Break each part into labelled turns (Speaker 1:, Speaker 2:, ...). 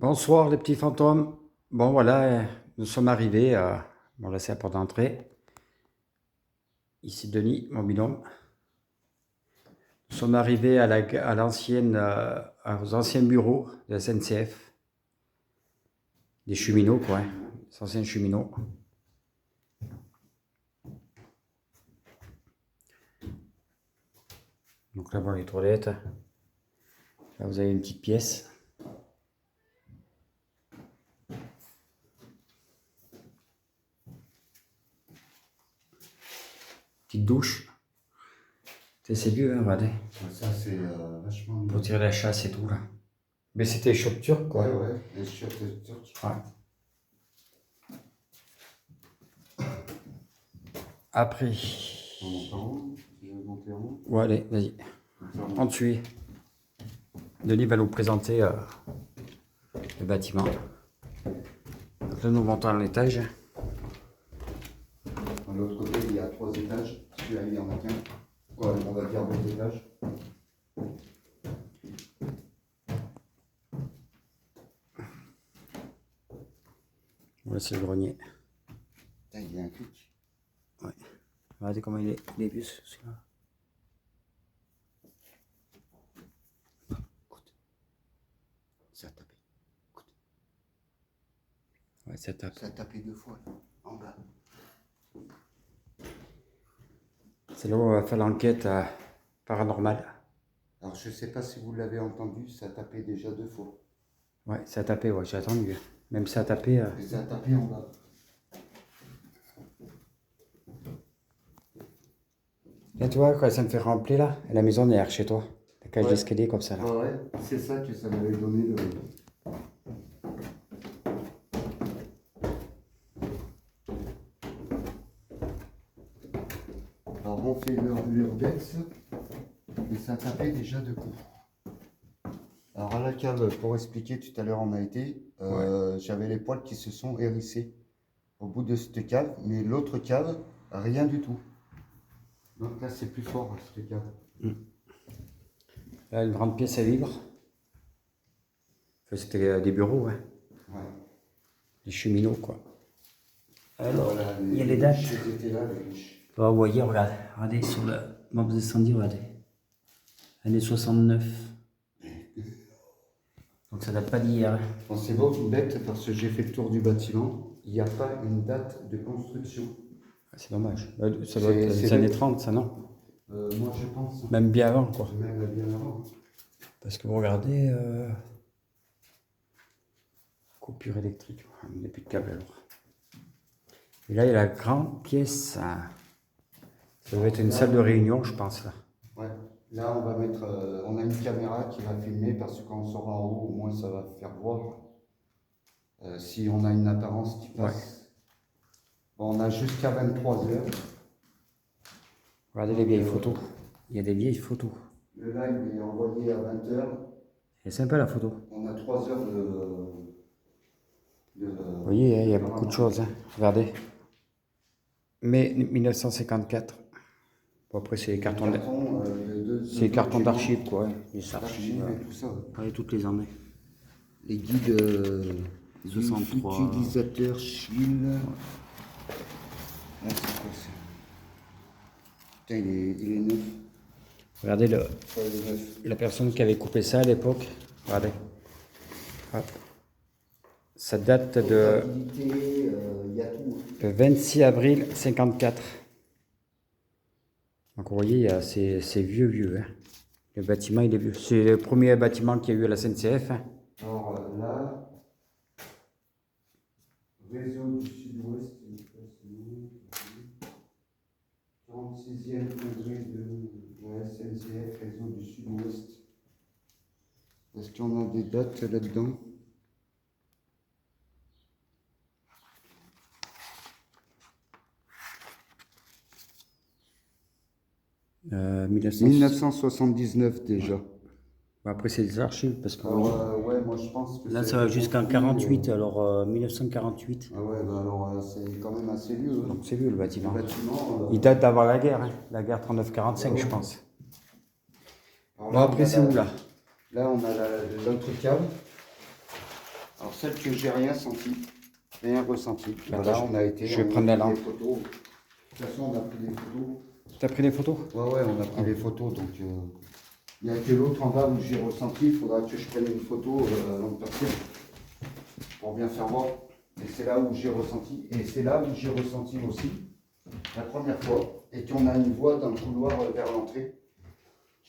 Speaker 1: Bonsoir les petits fantômes. Bon voilà, nous sommes arrivés. Bon là c'est la porte d'entrée. Ici Denis, mon binôme. Nous sommes arrivés à l'ancienne, aux anciens bureaux de la SNCF. Des cheminots quoi, hein, des anciens cheminots. Donc là-bas les toilettes. Là vous avez une petite pièce. Petite douche. C'est vieux, hein, regardez.
Speaker 2: Ça, c'est vachement
Speaker 1: Pour tirer la chasse et tout, là. Mais c'était les chiottes turques, quoi.
Speaker 2: Ouais, les chiottes turques.
Speaker 1: Ouais. Après.
Speaker 2: On monte en haut. Tu veux monter en haut?
Speaker 1: Ouais, allez, vas-y. On te suit. Denis va nous présenter le bâtiment. Donc là, nous montons à l'étage.
Speaker 2: De l'autre côté, il y a 3 étages. Celui-là, il y en a qu'un. Ouais, on va dire 2 étages.
Speaker 1: Voilà, c'est le grenier.
Speaker 2: Putain, il y a un clic.
Speaker 1: Ouais. Regardez comment il est vieux, celui-là.
Speaker 2: Écoute. Ça a tapé. Écoute.
Speaker 1: Ouais, ça tape.
Speaker 2: Ça a tapé 2 fois, là, en bas.
Speaker 1: C'est là où on va faire l'enquête paranormale.
Speaker 2: Alors, je sais pas si vous l'avez entendu, ça a tapé déjà 2 fois.
Speaker 1: Ouais, ça a tapé, ouais, j'ai attendu. Même ça a tapé.
Speaker 2: Et ça a tapé en bas.
Speaker 1: Là, tu vois, quoi, ça me fait remplir là. La maison derrière chez toi. La cage
Speaker 2: Ouais.
Speaker 1: d'escalier comme ça là.
Speaker 2: Ah ouais, c'est ça que ça m'avait donné le... Alors on fait l'urbex, et ça a tapé déjà 2 coups. Alors à la cave, pour expliquer, tout à l'heure on a été, j'avais les poils qui se sont hérissés au bout de cette cave, mais l'autre cave, rien du tout. Donc là c'est plus fort cette cave.
Speaker 1: Là, une grande pièce à vivre. Enfin, c'était des bureaux, hein.
Speaker 2: Ouais.
Speaker 1: Des cheminots, quoi. Alors,
Speaker 2: Voilà,
Speaker 1: il y a les dates.
Speaker 2: Ils étaient là, les riches.
Speaker 1: Vous voyez, regardez sur le map descendu, regardez. Année 69. Donc ça date pas d'hier. Hein.
Speaker 2: Bon, c'est beau, bête, parce que j'ai fait le tour du bâtiment, il n'y a pas une date de construction.
Speaker 1: C'est dommage. Ça doit être les années 30, ça, non?
Speaker 2: Moi je pense.
Speaker 1: Même bien avant, quoi.
Speaker 2: Même bien avant.
Speaker 1: Parce que vous regardez... coupure électrique. Il n'y a plus de câble, alors. Et là, il y a la grande pièce. Ça doit être une salle de réunion, je pense, là.
Speaker 2: Ouais. Là, on va mettre, on a une caméra qui va filmer parce que quand on sera en haut, au moins ça va faire voir si on a une apparence qui passe. Ouais. Bon, on a jusqu'à 23 heures.
Speaker 1: Regardez les vieilles photos. Il y a des vieilles photos.
Speaker 2: Le live est envoyé à 20 heures.
Speaker 1: C'est sympa la photo.
Speaker 2: On a 3 heures de
Speaker 1: vous voyez, il y a beaucoup de choses. Hein. Regardez. Mai 1954. Bon, après, c'est les cartons d'archives, quoi. Les archives
Speaker 2: et tout ça.
Speaker 1: Ouais, toutes les années.
Speaker 2: Les guides
Speaker 1: 63.
Speaker 2: Utilisateurs Chine. Ouais. Ah, c'est quoi ça? Putain, il est neuf.
Speaker 1: Regardez la personne qui avait coupé ça à l'époque. Regardez. Hop. Ça date de le 26 avril 54. Donc vous voyez, c'est vieux. Hein. Le bâtiment, il est vieux. C'est le premier bâtiment qu'il y a eu à la SNCF. Hein.
Speaker 2: Alors là, réseau du sud-ouest, 46e congrès de la SNCF, réseau du sud-ouest. Est-ce qu'on a des dates là-dedans?
Speaker 1: Euh,
Speaker 2: 1979 déjà.
Speaker 1: Ouais. Après, c'est des archives parce que
Speaker 2: ouais, moi je pense que
Speaker 1: là, ça va jusqu'en 48, alors 1948.
Speaker 2: Ah ouais, bah alors c'est quand même assez vieux. Hein.
Speaker 1: Donc c'est vieux le bâtiment. Il date d'avant la guerre, hein. La guerre 39-45, je pense.
Speaker 2: Alors,
Speaker 1: bon, après, c'est où là?
Speaker 2: Là, on a l'autre cave. Alors celle que j'ai rien senti, rien ressenti.
Speaker 1: Attends,
Speaker 2: Voilà, on a été.
Speaker 1: je vais
Speaker 2: on a
Speaker 1: prendre la
Speaker 2: pris
Speaker 1: lampe.
Speaker 2: des photos. De toute façon, on a pris des photos.
Speaker 1: Tu as pris des photos?
Speaker 2: Ouais, on a pris des photos. Donc, il n'y a que l'autre en bas où j'ai ressenti. Il faudra que je prenne une photo avant de partir pour bien faire voir. Et c'est là où j'ai ressenti. Et c'est là où j'ai ressenti aussi la première fois. Et qu'on a une voix dans le couloir vers l'entrée.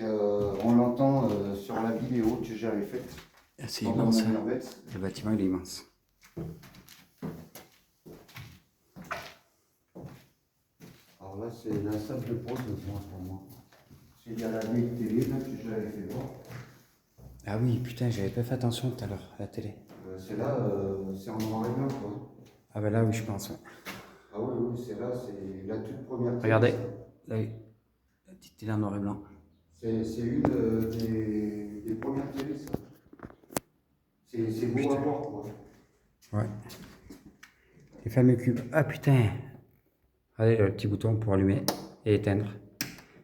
Speaker 2: On l'entend sur la vidéo que j'avais faite.
Speaker 1: C'est immense.
Speaker 2: Pendant mon Urbex.
Speaker 1: Le bâtiment il est immense.
Speaker 2: Alors là, c'est la salle de pause pour moi. Il y a la vieille télé là, que j'avais fait voir.
Speaker 1: Ah oui, putain, j'avais pas fait attention tout à l'heure à la télé.
Speaker 2: C'est là, c'est en noir et blanc quoi.
Speaker 1: Ah ben là, oui, je pense. Ouais.
Speaker 2: Ah oui, oui, c'est là, c'est la toute première télé.
Speaker 1: Regardez, là, la petite télé en noir et blanc.
Speaker 2: C'est une des premières télés, ça. C'est beau à voir quoi.
Speaker 1: Ouais. Les fameux cubes. Ah putain. Regardez le petit bouton pour allumer et éteindre.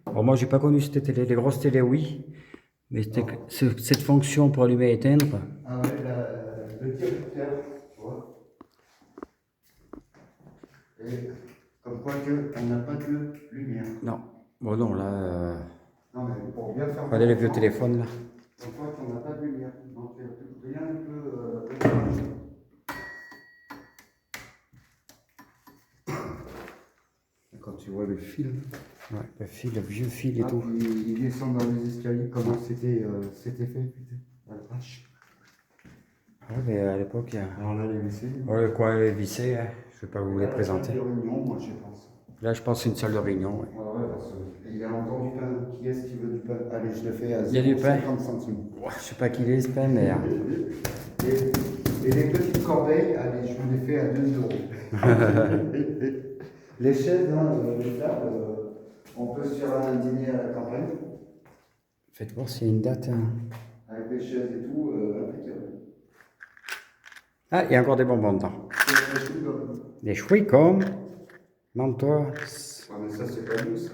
Speaker 1: Bon, moi, j'ai pas connu cette télé. Les grosses télés, oui. Mais cette fonction pour allumer et éteindre.
Speaker 2: Ah ouais, le directeur, tu vois. Et comme quoi on n'a pas de lumière.
Speaker 1: Non. Bon, non, là.
Speaker 2: Non, mais pour bien faire.
Speaker 1: Regardez les vieux téléphones, là.
Speaker 2: Comme quoi qu'on n'a pas de lumière. Donc rien ne peut. Quand tu vois le fil.
Speaker 1: Ouais, le fil, le vieux fil et tout.
Speaker 2: Il descend dans les escaliers, comment c'était fait, putain. La vache.
Speaker 1: Ouais, mais à l'époque, il y a.
Speaker 2: Alors là, les WC.
Speaker 1: Ouais, quoi, les vissés, hein. Je vais pas vous les présenter.
Speaker 2: De réunion, moi, je pense.
Speaker 1: Là, je pense que c'est une salle de réunion. Ouais.
Speaker 2: Ouais, parce qu'il y a encore du pain. Qui est-ce qui veut du pain? Allez, je le fais à
Speaker 1: Il y a du pain.
Speaker 2: 50 centimes.
Speaker 1: Ouais, je sais pas qui est ce pain, mais.
Speaker 2: Et les petites corbeilles, allez, je vous les fais à 2 euros. Les chaises, hein, les tables, on peut se faire un dîner à la campagne.
Speaker 1: Faites voir s'il y a une date. Hein.
Speaker 2: Avec des chaises et tout, impeccable.
Speaker 1: Ah, il y a encore des bonbons dedans. Des chewing-gums. Mentos.
Speaker 2: Ouais, mais ça, c'est pas nous, ça.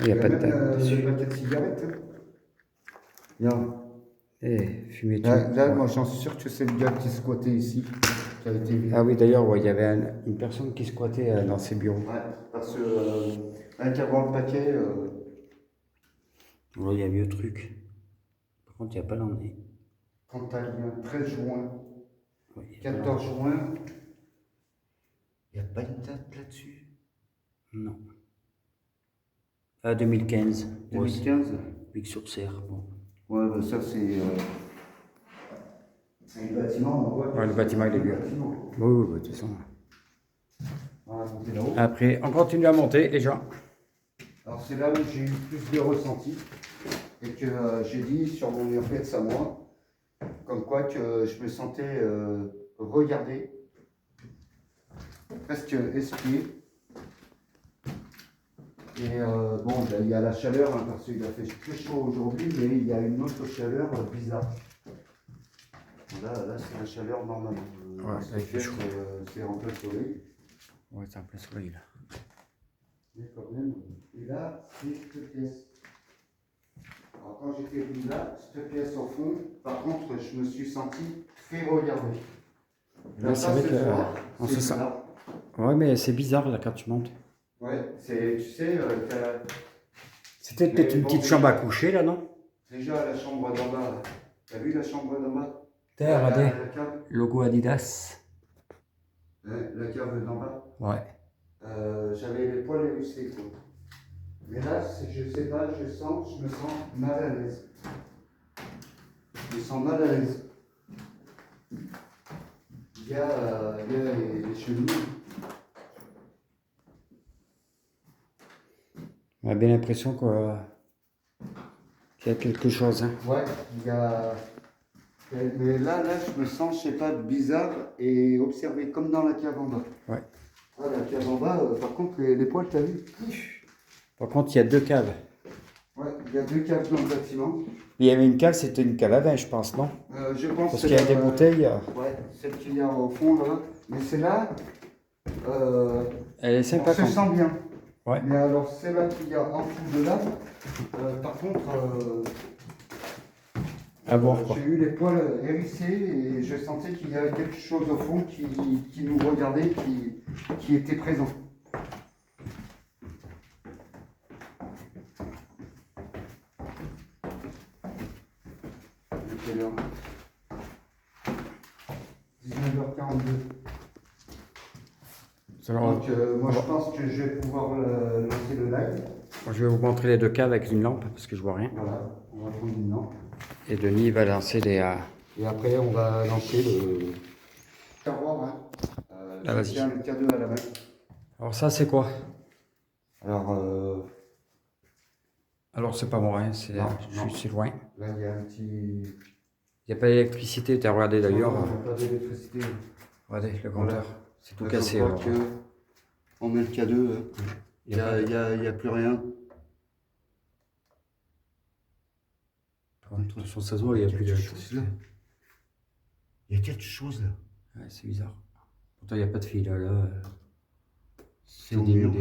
Speaker 1: Il n'y a pas de date
Speaker 2: Le
Speaker 1: dessus.
Speaker 2: paquet de cigarettes. Regarde.
Speaker 1: Eh, fumée
Speaker 2: Là, moi, j'en suis sûr que c'est le gars qui squattait ici, qui a été vu.
Speaker 1: Ah oui, d'ailleurs, ouais, il y avait une personne qui squattait dans ses bureaux.
Speaker 2: Ouais, parce que un qui avant le paquet.
Speaker 1: Ouais, il y a vieux truc. Par contre, il n'y a pas l'année.
Speaker 2: Quand t'as le 13 juin,
Speaker 1: Oui,
Speaker 2: 14 juin, il n'y a pas une date là-dessus.
Speaker 1: non. Ah, 2015.
Speaker 2: 2015.
Speaker 1: Vic-sur-Serre. Bon.
Speaker 2: Ouais, bah ça c'est le bâtiment, on voit.
Speaker 1: Ouais, le bâtiment, il est vieux. Oui, oui, de toute façon.
Speaker 2: On va monter là-haut.
Speaker 1: Après, on continue à monter, les gens.
Speaker 2: Alors c'est là où j'ai eu plus de ressenti et que j'ai dit sur mon urbex à moi, comme quoi que je me sentais regardé, presque espié. Et bon, il y a la chaleur, hein, parce qu'il a fait très chaud aujourd'hui, mais il y a une autre chaleur bizarre. Là c'est la chaleur normale.
Speaker 1: Ouais, là, il fait chaud.
Speaker 2: C'est en plein soleil.
Speaker 1: Ouais, c'est un peu soleil, là.
Speaker 2: Mais quand même. Et là, c'est cette pièce. Alors quand j'étais venu là, cette pièce au fond, par contre, je me suis senti très regardé.
Speaker 1: Là, c'est vrai qu'on se sent. Ouais, mais c'est bizarre, là, quand tu montes.
Speaker 2: Ouais, tu sais,
Speaker 1: C'était peut-être une petite chambre à coucher, là, non?
Speaker 2: déjà la chambre d'en bas, là. T'as vu la chambre d'en bas?
Speaker 1: Regardez,
Speaker 2: La cave.
Speaker 1: logo Adidas.
Speaker 2: Ouais, la cave d'en bas.
Speaker 1: Ouais.
Speaker 2: J'avais les poils hérissés, quoi. Mais là, je sais pas, je me sens mal à l'aise. Je me sens mal à l'aise. Il y a les cheminées.
Speaker 1: On a bien l'impression qu'il y a quelque chose. Hein.
Speaker 2: Ouais, il y a. Mais là, je me sens, je sais pas, bizarre et observé, comme dans la cave en bas.
Speaker 1: Ouais.
Speaker 2: Ah, la cave en bas, par contre, les poils, t'as vu?
Speaker 1: Par contre, il y a deux caves.
Speaker 2: Ouais, il y a 2 caves dans le bâtiment.
Speaker 1: Il y avait une cave, c'était une cave à vin, je pense, non?
Speaker 2: Je pense
Speaker 1: Parce
Speaker 2: que
Speaker 1: qu'il y a des bouteilles.
Speaker 2: Ouais, celle qu'il y a au fond là. Mais c'est là.
Speaker 1: Elle est
Speaker 2: On
Speaker 1: sympa.
Speaker 2: se sent bien.
Speaker 1: Ouais.
Speaker 2: Mais alors, celle-là qu'il y a en dessous de là, par contre,
Speaker 1: À voir, quoi.
Speaker 2: J'ai eu les poils hérissés et je sentais qu'il y avait quelque chose au fond qui nous regardait, qui était présent. Quelle heure ? 19h42.
Speaker 1: Alors,
Speaker 2: Donc, moi, je pense que je vais pouvoir lancer le live.
Speaker 1: je vais vous montrer les deux caves avec une lampe parce que je vois rien.
Speaker 2: Voilà, on va prendre une lampe.
Speaker 1: Et Denis va lancer les.
Speaker 2: Et après, on va lancer le terroir. Hein.
Speaker 1: Ah, vas-y.
Speaker 2: Tiens le K2 à la main.
Speaker 1: Alors, ça, c'est quoi?
Speaker 2: Alors,
Speaker 1: Alors, c'est pas moi, hein,
Speaker 2: Non.
Speaker 1: c'est loin.
Speaker 2: là, il y a un petit.
Speaker 1: Il n'y a pas d'électricité, tu as regardé d'ailleurs.
Speaker 2: Non, pas d'électricité.
Speaker 1: Regardez le
Speaker 2: Voilà.
Speaker 1: compteur. C'est tout
Speaker 2: Là,
Speaker 1: cassé.
Speaker 2: je crois
Speaker 1: Alors.
Speaker 2: que on met le K2. Il n'y a plus rien.
Speaker 1: De toute façon, ça se voit, il n'y a plus de choses.
Speaker 2: là. Il y a quelque chose là.
Speaker 1: Ouais, c'est bizarre. Pourtant, il n'y a pas de fil là.
Speaker 2: C'est au mur.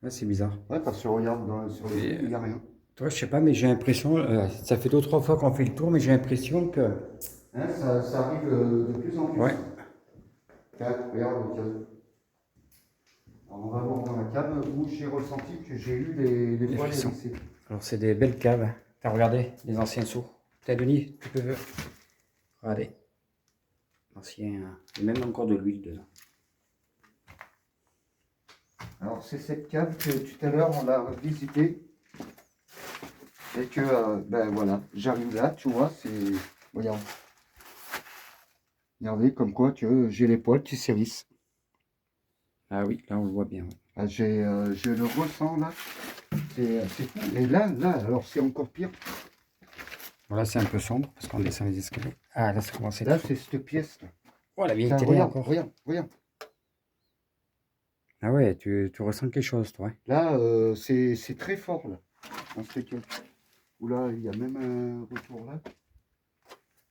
Speaker 1: Ouais, c'est bizarre.
Speaker 2: Ouais, parce que regarde sur les fils, il n'y a rien.
Speaker 1: Toi, je sais pas, mais j'ai l'impression, ça fait 2 ou 3 fois qu'on fait le tour, mais j'ai l'impression que.
Speaker 2: Hein, ça arrive de plus en plus.
Speaker 1: Ouais.
Speaker 2: Regarde le câble. Alors, on va voir dans la cave où j'ai ressenti que j'ai eu les poils
Speaker 1: frissons.
Speaker 2: hérissés.
Speaker 1: Alors, c'est des belles caves. Hein. T'as regardé les anciens seaux. T'as Denis, tu peux. Regardez. L'ancien. Et même encore de l'huile dedans.
Speaker 2: Alors c'est cette cave que tout à l'heure on l'a visitée. Et que, ben voilà, j'arrive là, tu vois, c'est... Regarde. Regardez comme quoi que j'ai les poils qui s'hérissent.
Speaker 1: Ah oui, là on le voit bien. Ouais.
Speaker 2: Ah, je le ressens là. C'est fou. Et là, alors c'est encore pire.
Speaker 1: Voilà, c'est un peu sombre parce qu'on descend les escaliers. Ah, là ça commence à être.
Speaker 2: Là, c'est cette pièce là.
Speaker 1: Oh, la vieille
Speaker 2: Tiens,
Speaker 1: télé
Speaker 2: regarde,
Speaker 1: encore.
Speaker 2: regarde.
Speaker 1: Ah ouais, tu ressens quelque chose, toi.
Speaker 2: Là, c'est très fort là. Dans cette cave. Oula, il y a même un retour là.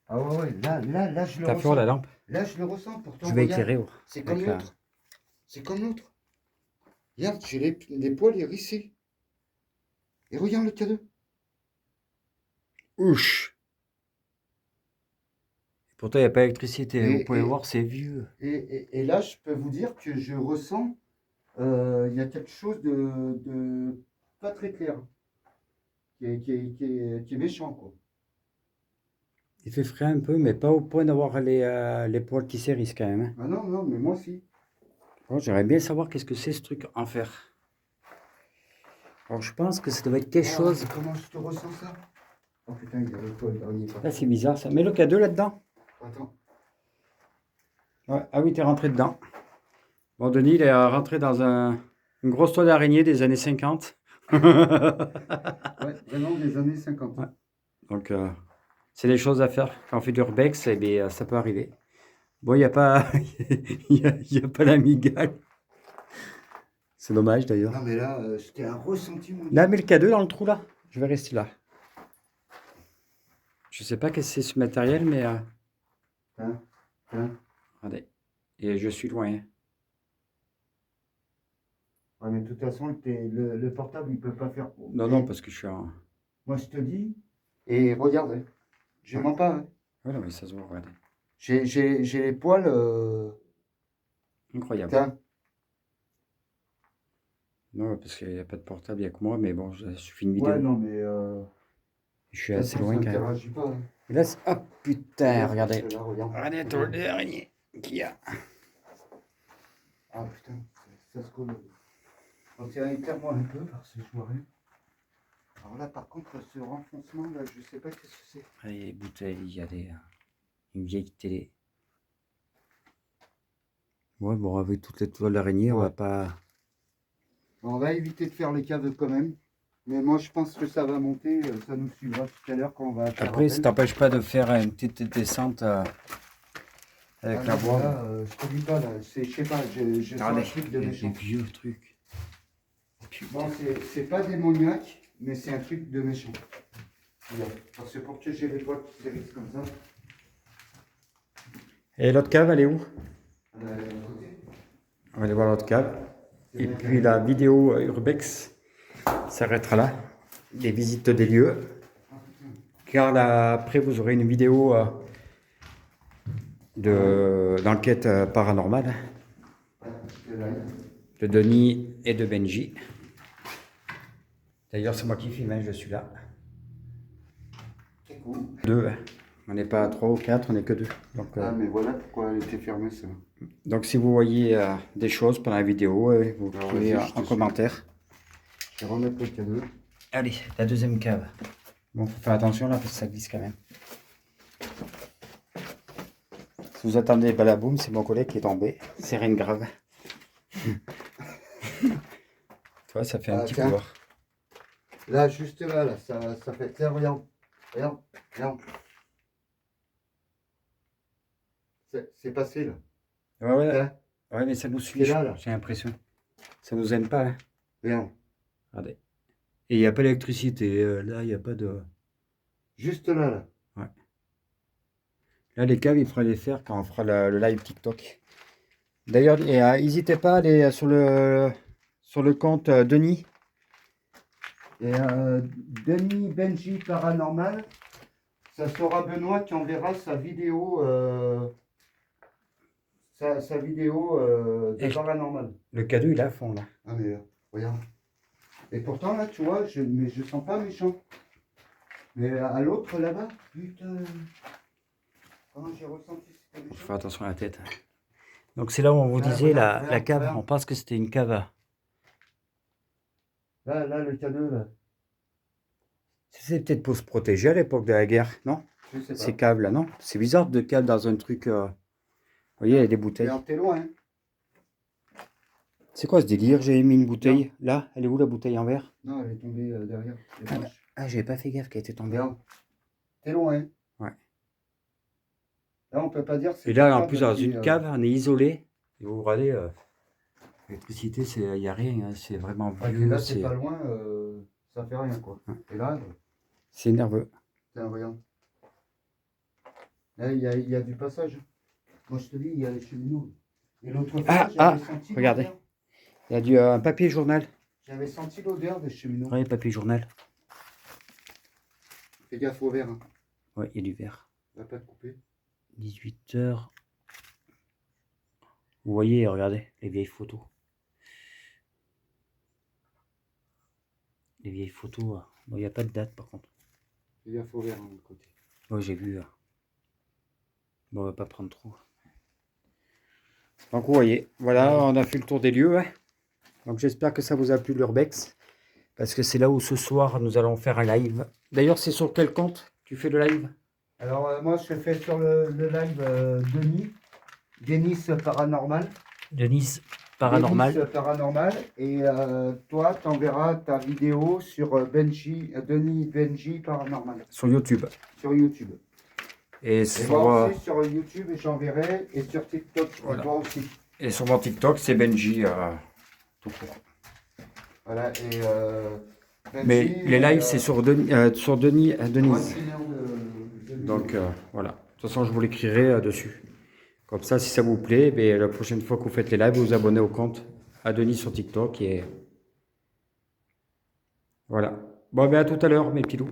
Speaker 2: Ah ouais, là, je le
Speaker 1: T'as
Speaker 2: ressens.
Speaker 1: fort la lampe?
Speaker 2: Là, je le ressens. Pourtant,
Speaker 1: Je vais
Speaker 2: regarde,
Speaker 1: éclairer.
Speaker 2: c'est comme l'autre. C'est comme l'autre. Regarde, j'ai les poils hérissés. Et regarde le K2.
Speaker 1: Ouch! Pourtant, il n'y a pas d'électricité.
Speaker 2: Et-
Speaker 1: Vous pouvez
Speaker 2: et-
Speaker 1: voir, c'est vieux.
Speaker 2: Et là, je peux vous dire que je ressens, il y a quelque chose de pas très clair. Qui est méchant, quoi.
Speaker 1: Il fait frais un peu, mais pas au point d'avoir les poils qui s'hérissent quand même. Hein.
Speaker 2: Ah non, mais moi aussi.
Speaker 1: Bon, j'aimerais bien savoir qu'est-ce que c'est ce truc en fer. Alors, je pense que ça doit être quelque chose.
Speaker 2: Comment je te ressens ça? Oh putain, il y a le poil. Ah, il est pas.
Speaker 1: Là, c'est bizarre ça. Mets le K2 là-dedans.
Speaker 2: Attends.
Speaker 1: Ouais. Ah oui, t'es rentré dedans. Bon, Denis, il est rentré dans une grosse toile d'araignée des années 50.
Speaker 2: Ouais, vraiment des années 50.
Speaker 1: Ouais. Donc, c'est des choses à faire. Quand on fait du urbex, eh bien, ça peut arriver. Bon, il n'y a pas, il y a pas l'amigale. C'est dommage d'ailleurs.
Speaker 2: Non, mais là, c'était un ressenti, mon
Speaker 1: Là, mets le K2 dans le trou là. Je vais rester là. Je sais pas qu'est-ce que c'est ce matériel, mais
Speaker 2: Hein.
Speaker 1: regardez. Et je suis loin. Hein.
Speaker 2: Ouais, mais de toute façon, le portable, il peut pas faire.
Speaker 1: Non, parce que je suis en.
Speaker 2: Moi, je te dis. Et regarde, hein, je mens pas. Hein.
Speaker 1: Ouais, non, mais ça se voit, regardez.
Speaker 2: J'ai les poils.
Speaker 1: Incroyable.
Speaker 2: Tiens.
Speaker 1: Non, parce qu'il n'y a pas de portable, il n'y a que moi, mais bon, je fais une vidéo.
Speaker 2: Ouais, non, mais.
Speaker 1: Je suis assez loin quand même.
Speaker 2: Interagis pas. Hein.
Speaker 1: Et là, oh putain, regardez.
Speaker 2: Là, regarde.
Speaker 1: Regardez la toile d'araignée qu'il y a.
Speaker 2: Ah putain, ça se colle. Donc, tiens, éclaire-moi un peu parce que je vois rien. Alors là, par contre, ce renfoncement, là, je sais pas qu'est-ce que c'est.
Speaker 1: Allez, les bouteilles, il y a une vieille télé. Ouais, bon, avec toutes les toiles d'araignée, on va pas.
Speaker 2: Bon, on va éviter de faire les caves quand même. Mais moi, je pense que ça va monter. Ça nous suivra tout à l'heure quand on va faire.
Speaker 1: Après, ça t'empêche pas de faire une petite descente avec la voie.
Speaker 2: Là, je te dis pas, là, je sais pas, je sens un truc de
Speaker 1: les
Speaker 2: méchant.
Speaker 1: vieux trucs.
Speaker 2: Bon, c'est pas démoniaque, mais c'est un truc de méchant. Regarde, parce que pour que j'ai les poils qui s'hérissent comme ça.
Speaker 1: Et l'autre cave, elle est où?
Speaker 2: À côté.
Speaker 1: On va aller voir l'autre cave. Et puis la vidéo Urbex s'arrêtera là. Les visites des lieux. car là, après vous aurez une vidéo d'enquête paranormale de Denis et de Benji. D'ailleurs, c'est moi qui filme, hein, je suis là.
Speaker 2: C'est cool.
Speaker 1: Deux, hein. On n'est pas 3 ou 4, on n'est que 2. Donc,
Speaker 2: Ah, mais voilà pourquoi elle était fermée, ça.
Speaker 1: donc si vous voyez des choses pendant la vidéo, vous
Speaker 2: Alors,
Speaker 1: pouvez
Speaker 2: vas-y, je te
Speaker 1: en
Speaker 2: suis.
Speaker 1: commentaire.
Speaker 2: Je vais remettre le cadeau.
Speaker 1: Allez, la deuxième cave. Bon, faut faire attention là parce que ça glisse quand même. Si vous attendez balaboum, c'est mon collègue qui est tombé. C'est rien de grave. Tu vois, ça fait un petit
Speaker 2: tiens.
Speaker 1: couloir.
Speaker 2: Là, juste là, ça fait. Tiens, regarde. Regarde, regarde. C'est passé là.
Speaker 1: Ouais,
Speaker 2: Tiens,
Speaker 1: ouais, mais ça nous suit,
Speaker 2: c'est là.
Speaker 1: j'ai l'impression. Ça nous aime pas, hein.
Speaker 2: Regarde.
Speaker 1: Regardez. Et il n'y a pas d'électricité. Là, il n'y a pas de.
Speaker 2: Juste là.
Speaker 1: Ouais. Là, les caves, il faudra les faire quand on fera le live TikTok. D'ailleurs, n'hésitez pas à aller sur le compte Denis.
Speaker 2: Et Denis Benji Paranormal, ça sera Benoît qui enverra sa vidéo. Sa vidéo de paranormal.
Speaker 1: Le cadeau, il est à fond, là.
Speaker 2: Ah, mais regarde. Et pourtant, là, tu vois, mais je sens pas méchant. Mais à l'autre, là-bas, putain. Comment j'ai ressenti que c'était
Speaker 1: Faut
Speaker 2: méchant.
Speaker 1: faire attention à la tête. Donc, c'est là où on vous
Speaker 2: Là,
Speaker 1: disait
Speaker 2: regarde,
Speaker 1: la cave.
Speaker 2: regarde.
Speaker 1: On pense que c'était une cave.
Speaker 2: Là, le cadeau, là.
Speaker 1: C'est peut-être pour se protéger à l'époque de la guerre, non?
Speaker 2: Je sais pas.
Speaker 1: Ces caves là, non? C'est bizarre de cave dans un truc. Vous voyez, il y a des bouteilles.
Speaker 2: Regarde, t'es loin, hein.
Speaker 1: C'est quoi ce délire? J'ai mis une bouteille. Là, elle est où la bouteille en verre?
Speaker 2: Non, elle est tombée derrière.
Speaker 1: Ah, j'avais pas fait gaffe qu'elle était tombée.
Speaker 2: Regarde. T'es loin, hein.
Speaker 1: Ouais.
Speaker 2: Là, on peut pas dire que c'est
Speaker 1: Et là, en
Speaker 2: quelqu'un
Speaker 1: plus,
Speaker 2: parce
Speaker 1: dans
Speaker 2: qu'il,
Speaker 1: une cave, on est isolé. Et vous regardez, l'électricité, il n'y a rien. Hein, c'est vraiment
Speaker 2: et
Speaker 1: vieux.
Speaker 2: là, c'est pas loin, ça fait rien, quoi.
Speaker 1: Ouais.
Speaker 2: Et là,
Speaker 1: C'est nerveux.
Speaker 2: tiens, regarde. Là, il y a du passage. Moi, je te dis, il y a les cheminots. Et l'autre fois, j'avais senti
Speaker 1: regardez.
Speaker 2: l'odeur.
Speaker 1: Il y a un papier journal.
Speaker 2: J'avais senti l'odeur des cheminots.
Speaker 1: Oui, papier journal.
Speaker 2: Fais gaffe au verre. Hein.
Speaker 1: Oui, il y a du verre.
Speaker 2: Va pas te couper.
Speaker 1: 18h. Vous voyez, regardez, les vieilles photos. Les vieilles photos. Bon, il n'y a pas de date par contre.
Speaker 2: Fais gaffe au verre, hein, de l'autre côté.
Speaker 1: Oui, j'ai vu. Bon, on va pas prendre trop. Donc, vous voyez, voilà, on a fait le tour des lieux. Hein. Donc, j'espère que ça vous a plu l'Urbex. Parce que c'est là où ce soir, nous allons faire un live. D'ailleurs, c'est sur quel compte tu fais le live?
Speaker 2: Alors, moi, je fais sur le live Denis Paranormal.
Speaker 1: Denis Paranormal.
Speaker 2: Denis Paranormal. Et toi, tu enverras ta vidéo sur Denis Benji Paranormal.
Speaker 1: Sur YouTube.
Speaker 2: Sur YouTube.
Speaker 1: Et
Speaker 2: Et
Speaker 1: sur,
Speaker 2: moi aussi sur YouTube, et j'enverrai. Et sur TikTok,
Speaker 1: Voilà.
Speaker 2: toi aussi.
Speaker 1: et sur mon TikTok, c'est Benji. Tout court.
Speaker 2: Voilà. Et Benji,
Speaker 1: Mais les lives, c'est sur Denis. Denise.
Speaker 2: Denis.
Speaker 1: Donc voilà. De toute façon, je vous l'écrirai dessus. Comme ça, si ça vous plaît, la prochaine fois que vous faites les lives, vous vous abonnez au compte à Denis sur TikTok. Et voilà. Bon, ben à tout à l'heure, mes petits loups.